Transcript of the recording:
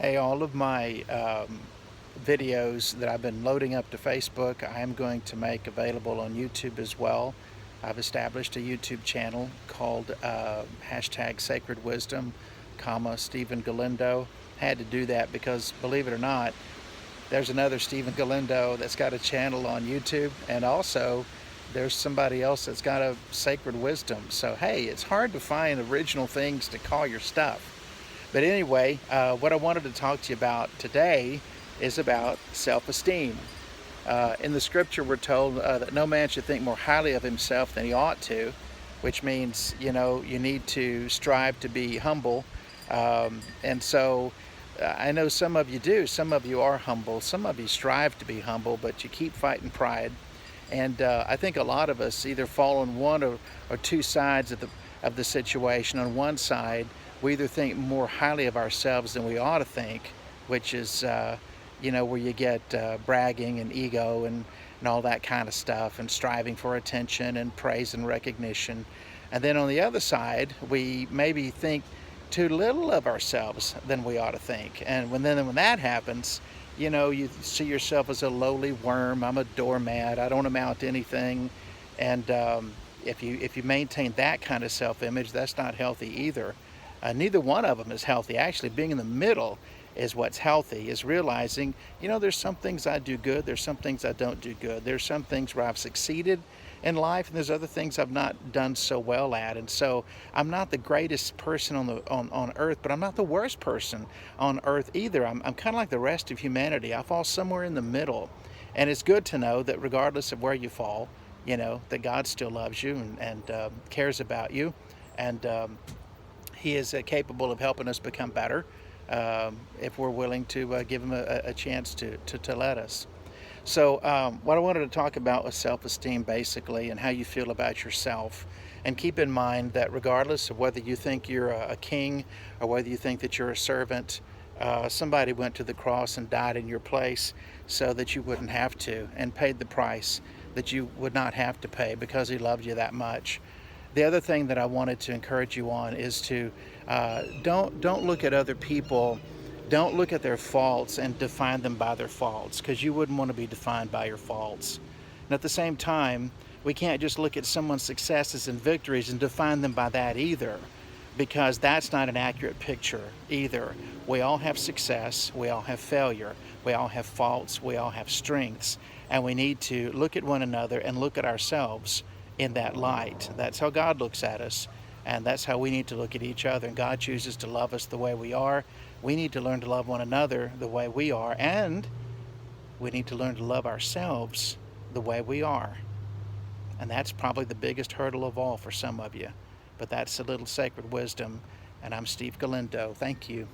Hey, all of my videos that I've been loading up to Facebook, I am going to make available on YouTube as well. I've established a YouTube channel called hashtag Sacred Wisdom, Stephen Galindo. Had to do that because, believe it or not, there's another Stephen Galindo that's got a channel on YouTube, and also there's somebody else that's got a Sacred Wisdom. So hey, it's hard to find original things to call your stuff. But anyway, what I wanted to talk to you about today is about self-esteem. In the scripture, we're told that no man should think more highly of himself than he ought to, which means, you need to strive to be humble. And so I know some of you do. Some of you are humble. Some of you strive to be humble, but you keep fighting pride. And I think a lot of us either fall on one or two sides of the situation. On one side, we either think more highly of ourselves than we ought to think, which is, where you get bragging and ego and all that kind of stuff, and striving for attention and praise and recognition. And then on the other side, we maybe think too little of ourselves than we ought to think. And when that happens, you see yourself as a lowly worm. I'm a doormat. I don't amount to anything. And if you maintain that kind of self-image, that's not healthy either. Neither one of them is healthy. Actually, being in the middle is what's healthy, is realizing, there's some things I do good, there's some things I don't do good. There's some things where I've succeeded in life, and there's other things I've not done so well at. And so I'm not the greatest person on earth, but I'm not the worst person on earth either. I'm kind of like the rest of humanity. I fall somewhere in the middle. And it's good to know that regardless of where you fall, that God still loves you and cares about you. And He is capable of helping us become better if we're willing to give Him a chance to let us. So what I wanted to talk about was self-esteem, basically, and how you feel about yourself. And keep in mind that regardless of whether you think you're a king or whether you think that you're a servant, somebody went to the cross and died in your place so that you wouldn't have to, and paid the price that you would not have to pay because He loved you that much. The other thing that I wanted to encourage you on is to don't look at other people, don't look at their faults and define them by their faults, because you wouldn't want to be defined by your faults. And at the same time, we can't just look at someone's successes and victories and define them by that either, because that's not an accurate picture either. We all have success, we all have failure, we all have faults, we all have strengths, and we need to look at one another and look at ourselves in that light. That's how God looks at us, and that's how we need to look at each other. And God chooses to love us the way we are. We need to learn to love one another the way we are, and we need to learn to love ourselves the way we are. And that's probably the biggest hurdle of all for some of you. But that's a little sacred wisdom, and I'm Steve Galindo. Thank you.